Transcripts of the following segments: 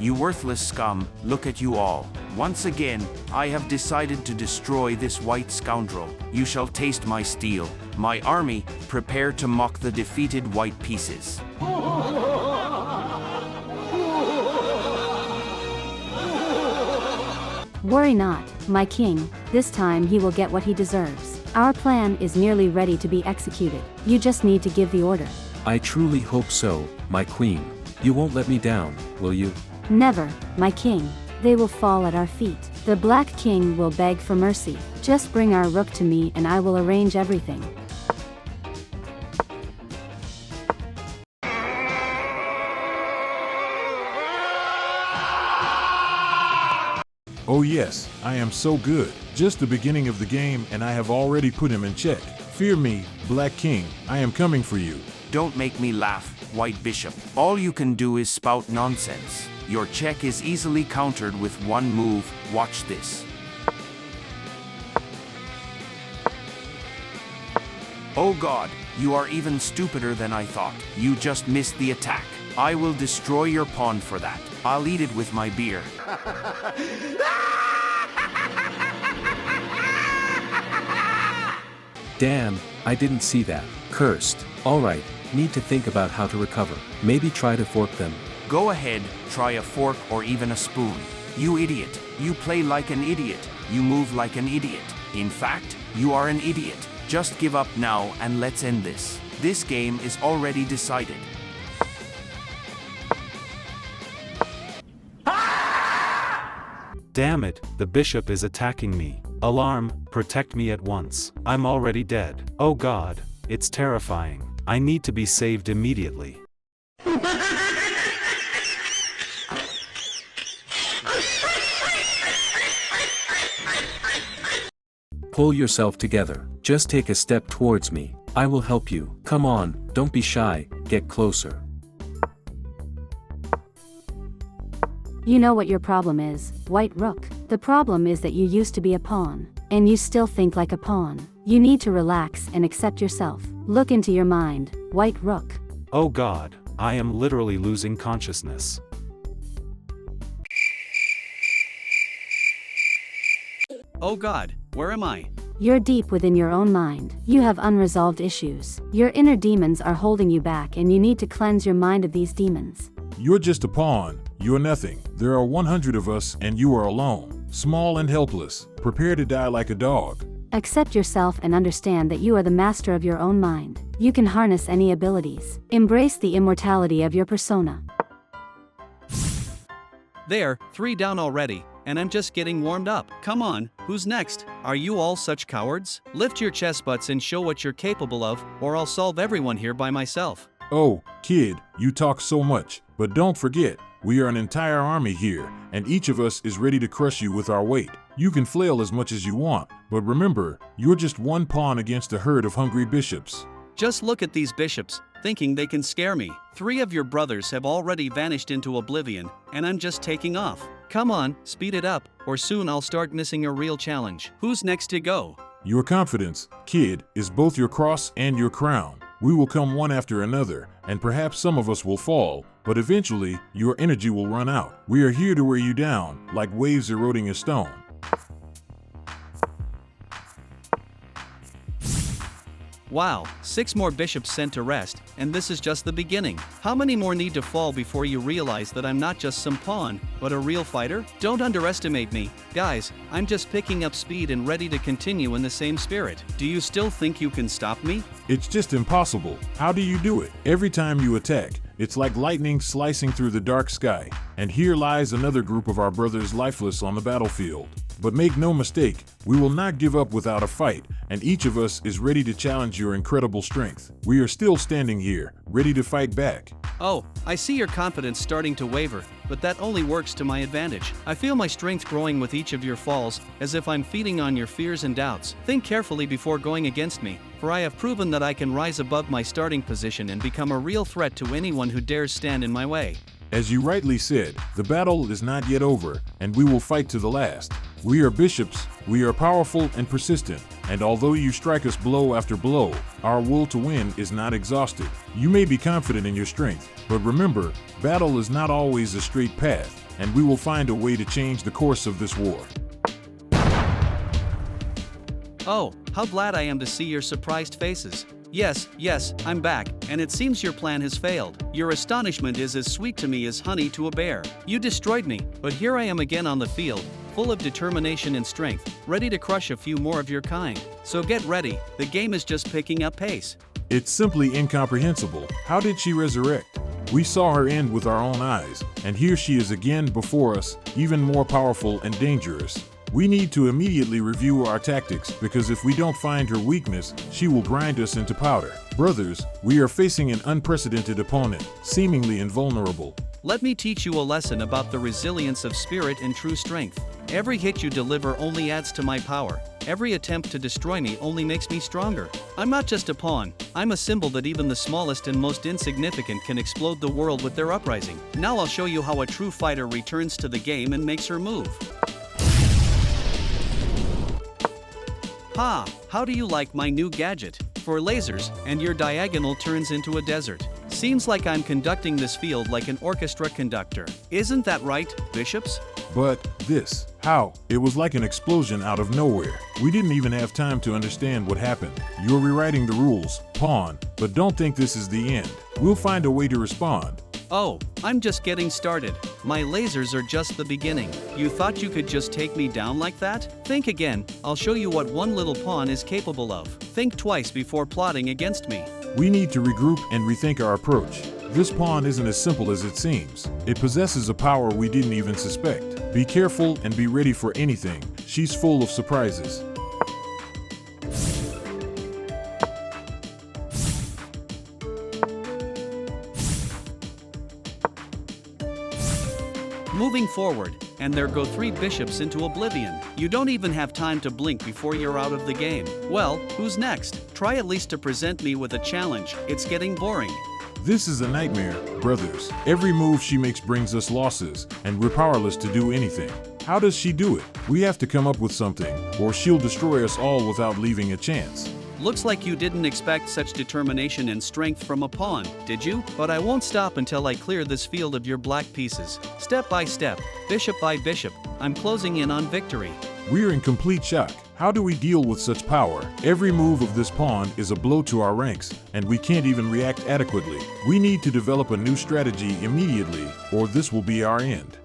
You worthless scum, look at you all. Once again, I have decided to destroy this white scoundrel. You shall taste my steel. My army, prepare to mock the defeated white pieces. Worry not, my king, this time he will get what he deserves. Our plan is nearly ready to be executed. You just need to give the order. I truly hope so, my queen. You won't let me down, will you? Never, my king. They will fall at our feet. The Black King will beg for mercy. Just bring our rook to me and I will arrange everything. Oh yes, I am so good. Just the beginning of the game and I have already put him in check. Fear me, Black King, I am coming for you. Don't make me laugh, White Bishop. All you can do is spout nonsense. Your check is easily countered with one move. Watch this. Oh God, you are even stupider than I thought. You just missed the attack. I will destroy your pawn for that. I'll eat it with my beer. Damn, I didn't see that. Cursed. Alright, need to think about how to recover. Maybe try to fork them. Go ahead, try a fork or even a spoon. You idiot. You play like an idiot. You move like an idiot. In fact, you are an idiot. Just give up now and let's end this. This game is already decided. Damn it, the bishop is attacking me. Alarm, protect me at once. I'm already dead. Oh God, it's terrifying. I need to be saved immediately. Pull yourself together. Just take a step towards me. I will help you. Come on, don't be shy, get closer. You know what your problem is, White Rook. The problem is that you used to be a pawn, and you still think like a pawn. You need to relax and accept yourself. Look into your mind, White Rook. Oh God, I am literally losing consciousness. Oh God, where am I? You're deep within your own mind. You have unresolved issues. Your inner demons are holding you back and you need to cleanse your mind of these demons. You're just a pawn. You're nothing. There are 100 of us and you are alone. Small and helpless. Prepare to die like a dog. Accept yourself and understand that you are the master of your own mind. You can harness any abilities. Embrace the immortality of your persona. There, 3 down already, and I'm just getting warmed up. Come on, who's next? Are you all such cowards? Lift your chest butts and show what you're capable of, or I'll solve everyone here by myself. Oh, kid, you talk so much, but don't forget, we are an entire army here, and each of us is ready to crush you with our weight. You can flail as much as you want, but remember, you're just one pawn against a herd of hungry bishops. Just look at these bishops, thinking they can scare me. 3 of your brothers have already vanished into oblivion, and I'm just taking off. Come on, speed it up, or soon I'll start missing a real challenge. Who's next to go? Your confidence, kid, is both your cross and your crown. We will come one after another, and perhaps some of us will fall, but eventually, your energy will run out. We are here to wear you down, like waves eroding a stone. Wow, 6 more bishops sent to rest, and this is just the beginning. How many more need to fall before you realize that I'm not just some pawn, but a real fighter? Don't underestimate me. Guys, I'm just picking up speed and ready to continue in the same spirit. Do you still think you can stop me? It's just impossible. How do you do it? Every time you attack, it's like lightning slicing through the dark sky. And here lies another group of our brothers lifeless on the battlefield. But make no mistake, we will not give up without a fight, and each of us is ready to challenge your incredible strength. We are still standing here, ready to fight back. Oh, I see your confidence starting to waver, but that only works to my advantage. I feel my strength growing with each of your falls, as if I'm feeding on your fears and doubts. Think carefully before going against me, for I have proven that I can rise above my starting position and become a real threat to anyone who dares stand in my way. As you rightly said, the battle is not yet over, and we will fight to the last. We are bishops, we are powerful and persistent, and although you strike us blow after blow, our will to win is not exhausted. You may be confident in your strength, but remember, battle is not always a straight path, and we will find a way to change the course of this war. Oh, how glad I am to see your surprised faces. Yes, I'm back, and it seems your plan has failed. Your astonishment is as sweet to me as honey to a bear. You destroyed me, but here I am again on the field, full of determination and strength, ready to crush a few more of your kind. So get ready, the game is just picking up pace. It's simply incomprehensible. How did she resurrect? We saw her end with our own eyes, and here she is again before us, even more powerful and dangerous. We need to immediately review our tactics, because if we don't find her weakness, she will grind us into powder. Brothers, we are facing an unprecedented opponent, seemingly invulnerable. Let me teach you a lesson about the resilience of spirit and true strength. Every hit you deliver only adds to my power. Every attempt to destroy me only makes me stronger. I'm not just a pawn, I'm a symbol that even the smallest and most insignificant can explode the world with their uprising. Now I'll show you how a true fighter returns to the game and makes her move. Ha! How do you like my new gadget? For lasers, and your diagonal turns into a desert. Seems like I'm conducting this field like an orchestra conductor. Isn't that right, bishops? But this, how? It was like an explosion out of nowhere. We didn't even have time to understand what happened. You're rewriting the rules, pawn, but don't think this is the end. We'll find a way to respond. Oh, I'm just getting started. My lasers are just the beginning. You thought you could just take me down like that? Think again, I'll show you what one little pawn is capable of. Think twice before plotting against me. We need to regroup and rethink our approach. This pawn isn't as simple as it seems. It possesses a power we didn't even suspect. Be careful and be ready for anything. She's full of surprises. Moving forward, and there go 3 bishops into oblivion. You don't even have time to blink before you're out of the game. Well, who's next? Try at least to present me with a challenge. It's getting boring. This is a nightmare, brothers. Every move she makes brings us losses, and we're powerless to do anything. How does she do it? We have to come up with something, or she'll destroy us all without leaving a chance. Looks like you didn't expect such determination and strength from a pawn, did you? But I won't stop until I clear this field of your black pieces. Step by step, bishop by bishop, I'm closing in on victory. We're in complete shock. How do we deal with such power? Every move of this pawn is a blow to our ranks, and we can't even react adequately. We need to develop a new strategy immediately, or this will be our end.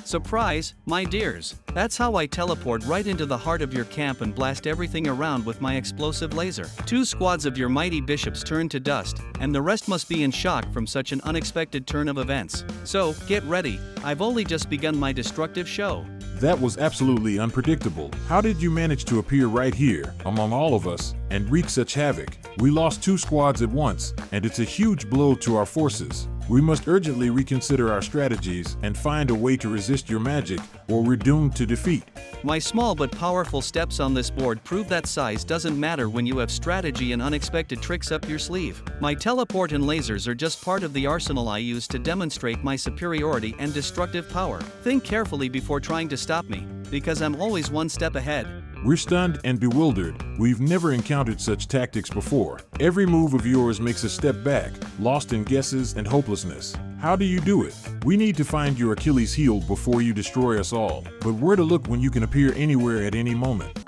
Surprise, my dears. That's how I teleport right into the heart of your camp and blast everything around with my explosive laser. 2 squads of your mighty bishops turn to dust, and the rest must be in shock from such an unexpected turn of events. So, get ready, I've only just begun my destructive show. That was absolutely unpredictable. How did you manage to appear right here, among all of us, and wreak such havoc? We lost 2 squads at once, and it's a huge blow to our forces. We must urgently reconsider our strategies and find a way to resist your magic, or we're doomed to defeat. My small but powerful steps on this board prove that size doesn't matter when you have strategy and unexpected tricks up your sleeve. My teleport and lasers are just part of the arsenal I use to demonstrate my superiority and destructive power. Think carefully before trying to stop me, because I'm always one step ahead. We're stunned and bewildered. We've never encountered such tactics before. Every move of yours makes us step back, lost in guesses and hopelessness. How do you do it? We need to find your Achilles heel before you destroy us all. But where to look when you can appear anywhere at any moment?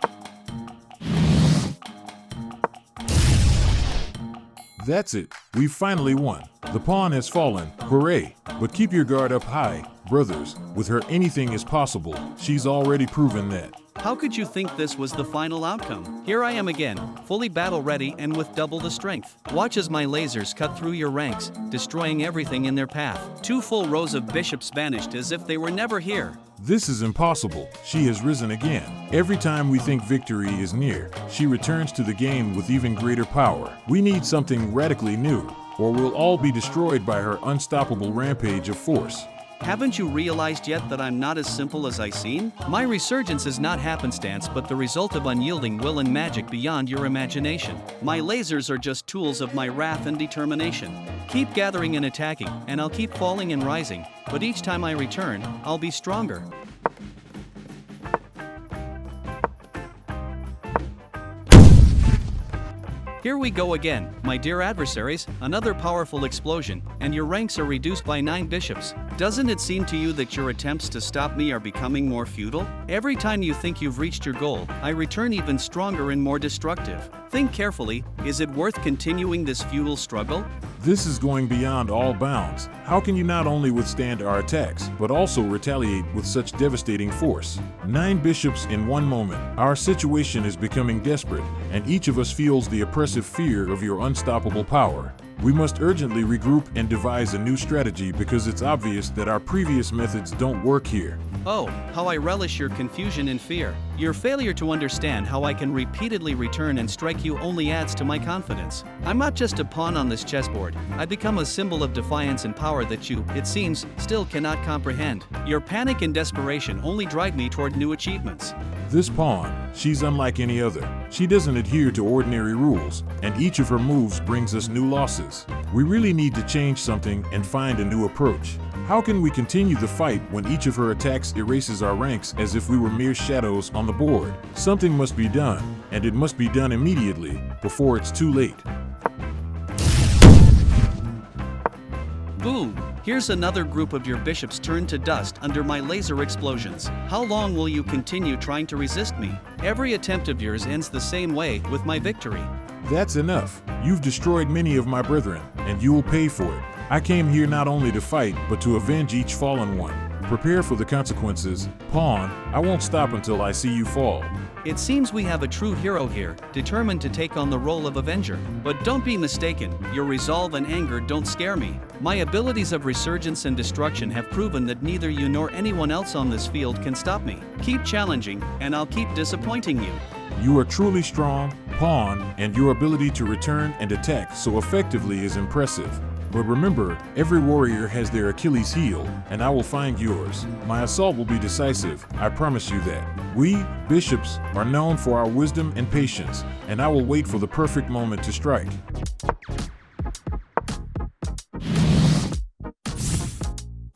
That's it. We've finally won. The pawn has fallen. Hooray! But keep your guard up high, brothers. With her, anything is possible. She's already proven that. How could you think this was the final outcome? Here I am again, fully battle ready and with double the strength. Watch as my lasers cut through your ranks, destroying everything in their path. 2 full rows of bishops vanished as if they were never here. This is impossible. She has risen again. Every time we think victory is near, she returns to the game with even greater power. We need something radically new, or we'll all be destroyed by her unstoppable rampage of force. Haven't you realized yet that I'm not as simple as I seem? My resurgence is not happenstance but the result of unyielding will and magic beyond your imagination. My lasers are just tools of my wrath and determination. Keep gathering and attacking, and I'll keep falling and rising, but each time I return, I'll be stronger. Here we go again, my dear adversaries, another powerful explosion, and your ranks are reduced by 9 bishops. Doesn't it seem to you that your attempts to stop me are becoming more futile? Every time you think you've reached your goal, I return even stronger and more destructive. Think carefully, is it worth continuing this futile struggle? This is going beyond all bounds. How can you not only withstand our attacks, but also retaliate with such devastating force? 9 bishops in one moment. Our situation is becoming desperate, and each of us feels the oppressive fear of your unstoppable power. We must urgently regroup and devise a new strategy because it's obvious that our previous methods don't work here. Oh, how I relish your confusion and fear. Your failure to understand how I can repeatedly return and strike you only adds to my confidence. I'm not just a pawn on this chessboard. I become a symbol of defiance and power that you, it seems, still cannot comprehend. Your panic and desperation only drive me toward new achievements. This pawn, she's unlike any other. She doesn't adhere to ordinary rules, and each of her moves brings us new losses. We really need to change something and find a new approach. How can we continue the fight when each of her attacks erases our ranks as if we were mere shadows on the board? Something must be done, and it must be done immediately, before it's too late. Boom! Here's another group of your bishops turned to dust under my laser explosions. How long will you continue trying to resist me? Every attempt of yours ends the same way, with my victory. That's enough. You've destroyed many of my brethren, and you will pay for it. I came here not only to fight, but to avenge each fallen one. Prepare for the consequences. Pawn, I won't stop until I see you fall. It seems we have a true hero here, determined to take on the role of Avenger. But don't be mistaken, your resolve and anger don't scare me. My abilities of resurgence and destruction have proven that neither you nor anyone else on this field can stop me. Keep challenging, and I'll keep disappointing you. You are truly strong, Pawn, and your ability to return and attack so effectively is impressive. But remember, every warrior has their Achilles heel, and I will find yours. My assault will be decisive, I promise you that. We, bishops, are known for our wisdom and patience, and I will wait for the perfect moment to strike.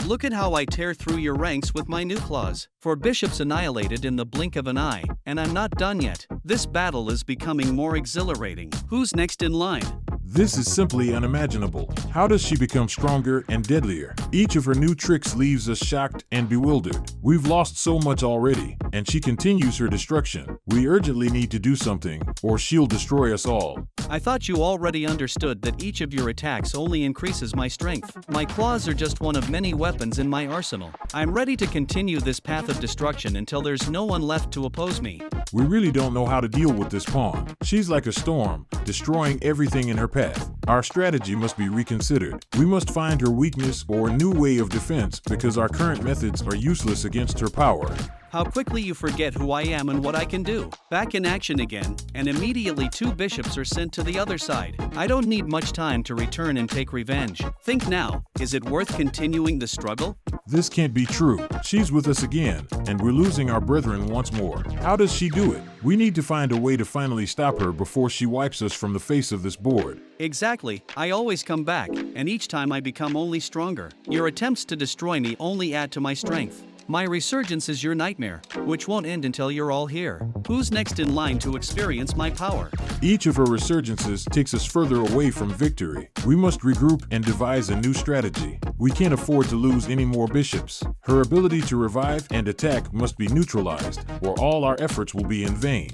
Look at how I tear through your ranks with my new claws. 4 bishops annihilated in the blink of an eye, and I'm not done yet. This battle is becoming more exhilarating. Who's next in line? This is simply unimaginable. How does she become stronger and deadlier? Each of her new tricks leaves us shocked and bewildered. We've lost so much already, and she continues her destruction. We urgently need to do something, or she'll destroy us all. I thought you already understood that each of your attacks only increases my strength. My claws are just one of many weapons in my arsenal. I'm ready to continue this path of destruction until there's no one left to oppose me. We really don't know how to deal with this pawn. She's like a storm, destroying everything in her path. Our strategy must be reconsidered. We must find her weakness or a new way of defense because our current methods are useless against her power. How quickly you forget who I am and what I can do. Back in action again, and immediately 2 bishops are sent to the other side. I don't need much time to return and take revenge. Think now, is it worth continuing the struggle? This can't be true. She's with us again, and we're losing our brethren once more. How does she do it? We need to find a way to finally stop her before she wipes us from the face of this board. Exactly. I always come back, and each time I become only stronger. Your attempts to destroy me only add to my strength. My resurgence is your nightmare, which won't end until you're all here. Who's next in line to experience my power? Each of her resurgences takes us further away from victory. We must regroup and devise a new strategy. We can't afford to lose any more bishops. Her ability to revive and attack must be neutralized, or all our efforts will be in vain.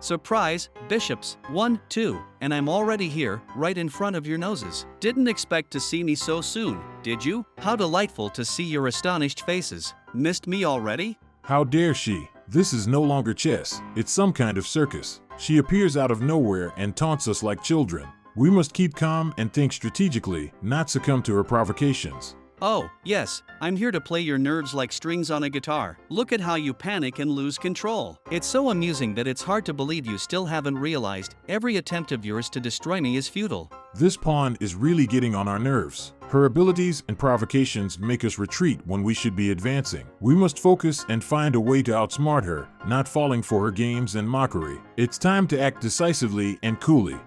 Surprise, bishops, 1, 2, and I'm already here, right in front of your noses. Didn't expect to see me so soon, did you? How delightful to see your astonished faces. Missed me already? How dare she? This is no longer chess, it's some kind of circus. She appears out of nowhere and taunts us like children. We must keep calm and think strategically, not succumb to her provocations. Oh, yes, I'm here to play your nerves like strings on a guitar. Look at how you panic and lose control. It's so amusing that it's hard to believe you still haven't realized every attempt of yours to destroy me is futile. This pawn is really getting on our nerves. Her abilities and provocations make us retreat when we should be advancing. We must focus and find a way to outsmart her, not falling for her games and mockery. It's time to act decisively and coolly.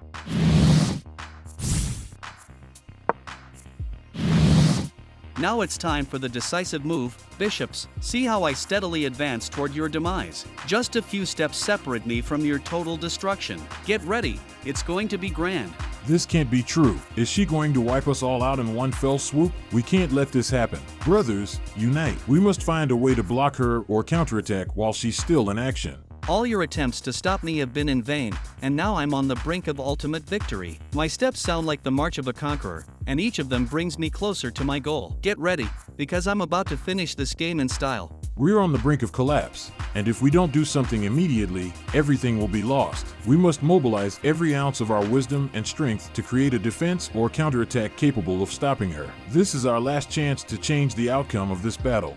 Now it's time for the decisive move, bishops. See how I steadily advance toward your demise. Just a few steps separate me from your total destruction. Get ready, it's going to be grand. This can't be true. Is she going to wipe us all out in one fell swoop? We can't let this happen. Brothers, unite. We must find a way to block her or counterattack while she's still in action. All your attempts to stop me have been in vain, and now I'm on the brink of ultimate victory. My steps sound like the march of a conqueror, and each of them brings me closer to my goal. Get ready, because I'm about to finish this game in style. We're on the brink of collapse, and if we don't do something immediately, everything will be lost. We must mobilize every ounce of our wisdom and strength to create a defense or counterattack capable of stopping her. This is our last chance to change the outcome of this battle.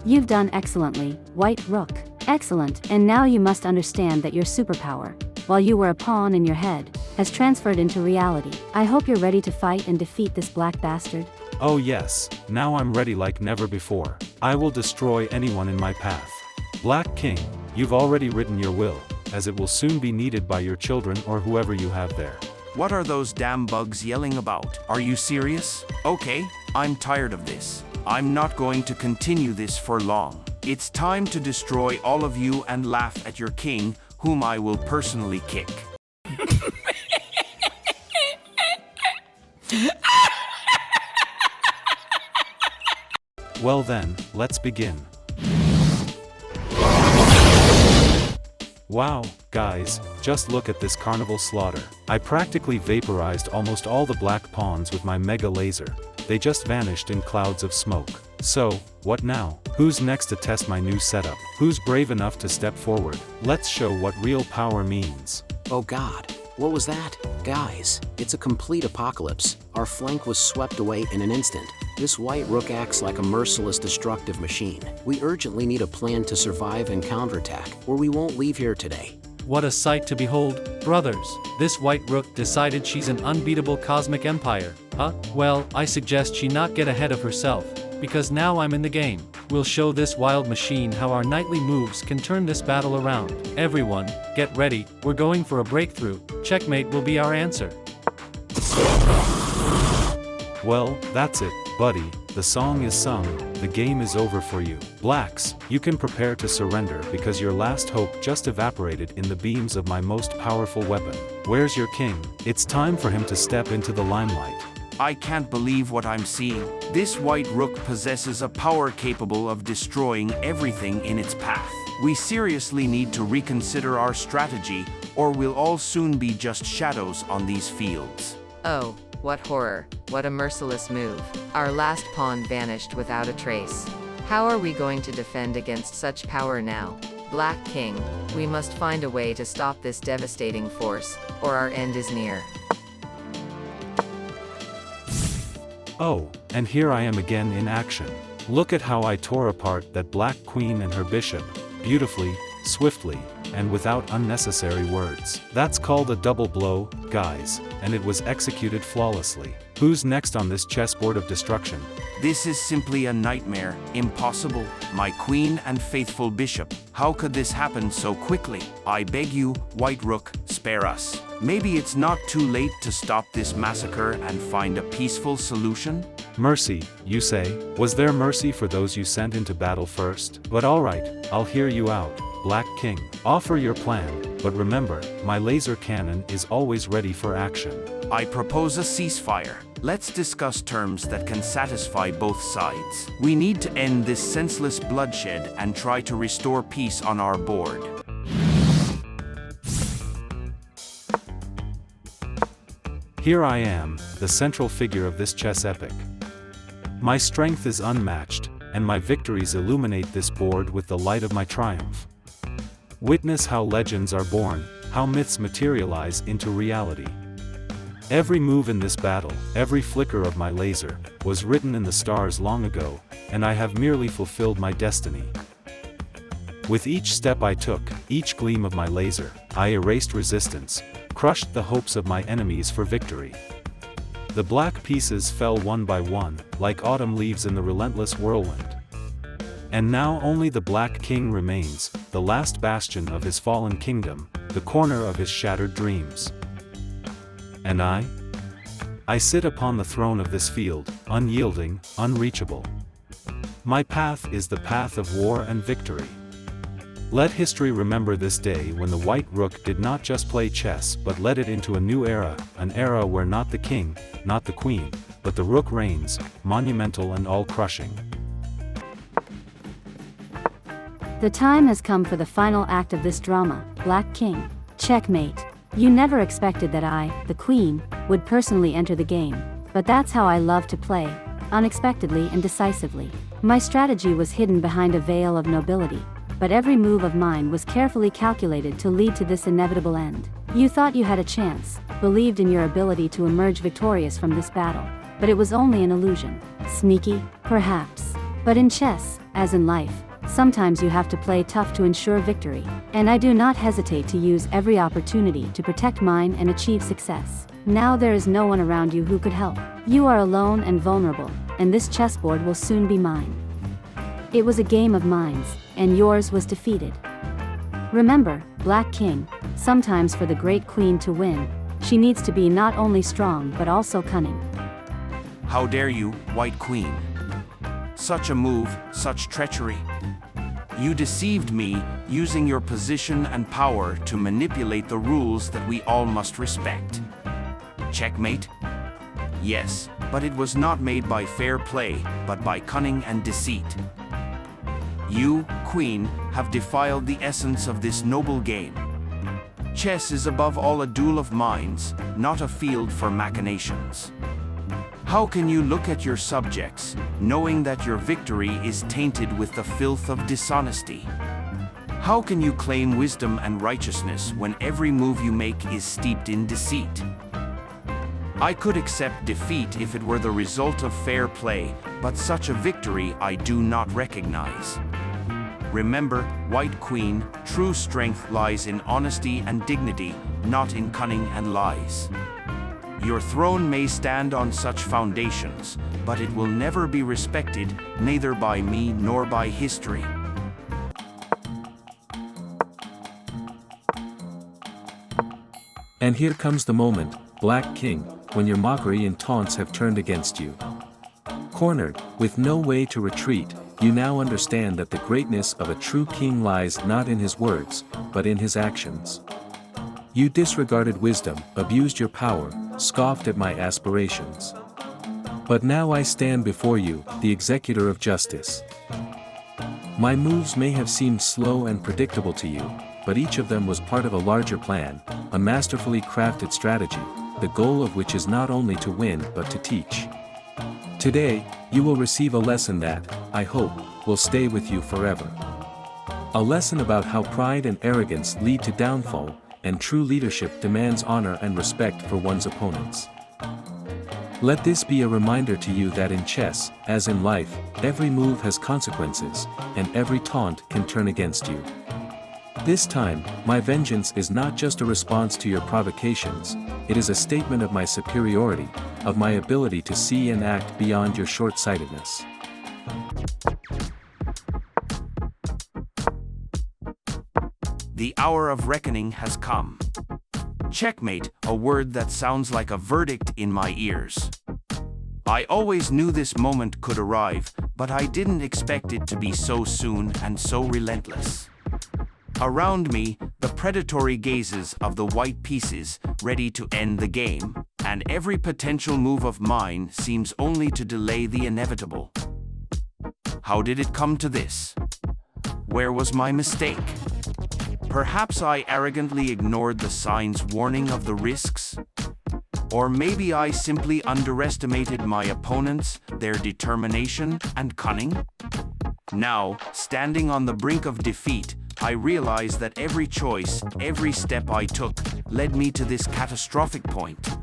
You've done excellently, White Rook. Excellent, and now you must understand that your superpower, while you were a pawn in your head, has transferred into reality. I hope you're ready to fight and defeat this black bastard. Oh yes, now I'm ready like never before. I will destroy anyone in my path. Black King, you've already written your will, as it will soon be needed by your children or whoever you have there. What are those damn bugs yelling about? Are you serious? Okay, I'm tired of this. I'm not going to continue this for long. It's time to destroy all of you and laugh at your king, whom I will personally kick. Well then, let's begin. Wow, guys, just look at this carnival slaughter. I practically vaporized almost all the black pawns with my mega laser. They just vanished in clouds of smoke. So, what now? Who's next to test my new setup? Who's brave enough to step forward? Let's show what real power means. Oh God, what was that? Guys, it's a complete apocalypse. Our flank was swept away in an instant. This White Rook acts like a merciless destructive machine. We urgently need a plan to survive and counterattack, or we won't leave here today. What a sight to behold, brothers. This White Rook decided she's an unbeatable cosmic empire, huh? Well, I suggest she not get ahead of herself, because now I'm in the game. We'll show this wild machine how our nightly moves can turn this battle around. Everyone, get ready, we're going for a breakthrough. Checkmate will be our answer. Well, that's it, buddy. The song is sung, the game is over for you. Blacks, you can prepare to surrender because your last hope just evaporated in the beams of my most powerful weapon. Where's your king? It's time for him to step into the limelight. I can't believe what I'm seeing. This White Rook possesses a power capable of destroying everything in its path. We seriously need to reconsider our strategy, or we'll all soon be just shadows on these fields. Oh, what horror, what a merciless move. Our last pawn vanished without a trace. How are we going to defend against such power now? Black King, we must find a way to stop this devastating force, or our end is near. Oh, and here I am again in action. Look at how I tore apart that Black Queen and her bishop, beautifully, swiftly, and without unnecessary words. That's called a double blow, guys, and it was executed flawlessly. Who's next on this chessboard of destruction? This is simply a nightmare. Impossible. My queen and faithful bishop. How could this happen so quickly? I beg you, White Rook, spare us. Maybe it's not too late to stop this massacre and find a peaceful solution? Mercy, you say? Was there mercy for those you sent into battle first? But alright, I'll hear you out, Black King. Offer your plan, but remember, my laser cannon is always ready for action. I propose a ceasefire. Let's discuss terms that can satisfy both sides. We need to end this senseless bloodshed and try to restore peace on our board. Here I am, the central figure of this chess epic. My strength is unmatched, and my victories illuminate this board with the light of my triumph. Witness how legends are born, how myths materialize into reality. Every move in this battle, every flicker of my laser, was written in the stars long ago, and I have merely fulfilled my destiny. With each step I took, each gleam of my laser, I erased resistance, crushed the hopes of my enemies for victory. The black pieces fell one by one, like autumn leaves in the relentless whirlwind. And now only the Black King remains, the last bastion of his fallen kingdom, the corner of his shattered dreams. And I sit upon the throne of this field, unyielding, unreachable. My path is the path of war and victory. Let history remember this day when the white rook did not just play chess but led it into a new era, an era where not the king, not the queen, but the rook reigns, monumental and all-crushing. The time has come for the final act of this drama, Black King. Checkmate. You never expected that I, the queen, would personally enter the game, but that's how I love to play, unexpectedly and decisively. My strategy was hidden behind a veil of nobility, but every move of mine was carefully calculated to lead to this inevitable end. You thought you had a chance, believed in your ability to emerge victorious from this battle, but it was only an illusion. Sneaky, perhaps. But in chess, as in life, sometimes you have to play tough to ensure victory, and I do not hesitate to use every opportunity to protect mine and achieve success. Now there is no one around you who could help. You are alone and vulnerable, and this chessboard will soon be mine. It was a game of minds, and yours was defeated. Remember, Black King, sometimes for the great queen to win, she needs to be not only strong but also cunning. How dare you, White Queen? Such a move, such treachery. You deceived me, using your position and power to manipulate the rules that we all must respect. Checkmate? Yes, but it was not made by fair play, but by cunning and deceit. You, Queen, have defiled the essence of this noble game. Chess is above all a duel of minds, not a field for machinations. How can you look at your subjects, knowing that your victory is tainted with the filth of dishonesty? How can you claim wisdom and righteousness when every move you make is steeped in deceit? I could accept defeat if it were the result of fair play, but such a victory I do not recognize. Remember, White Queen, true strength lies in honesty and dignity, not in cunning and lies. Your throne may stand on such foundations, but it will never be respected, neither by me nor by history. And here comes the moment, Black King, when your mockery and taunts have turned against you. Cornered, with no way to retreat, you now understand that the greatness of a true king lies not in his words, but in his actions. You disregarded wisdom, abused your power, scoffed at my aspirations. But now I stand before you, the executor of justice. My moves may have seemed slow and predictable to you, but each of them was part of a larger plan, a masterfully crafted strategy, the goal of which is not only to win but to teach. Today, you will receive a lesson that, I hope, will stay with you forever. A lesson about how pride and arrogance lead to downfall, and true leadership demands honor and respect for one's opponents. Let this be a reminder to you that in chess, as in life, every move has consequences, and every taunt can turn against you. This time, my vengeance is not just a response to your provocations, it is a statement of my superiority, of my ability to see and act beyond your short-sightedness. The hour of reckoning has come. Checkmate, a word that sounds like a verdict in my ears. I always knew this moment could arrive, but I didn't expect it to be so soon and so relentless. Around me, the predatory gazes of the white pieces, ready to end the game, and every potential move of mine seems only to delay the inevitable. How did it come to this? Where was my mistake? Perhaps I arrogantly ignored the signs warning of the risks? Or maybe I simply underestimated my opponents, their determination and cunning? Now, standing on the brink of defeat, I realize that every choice, every step I took, led me to this catastrophic point.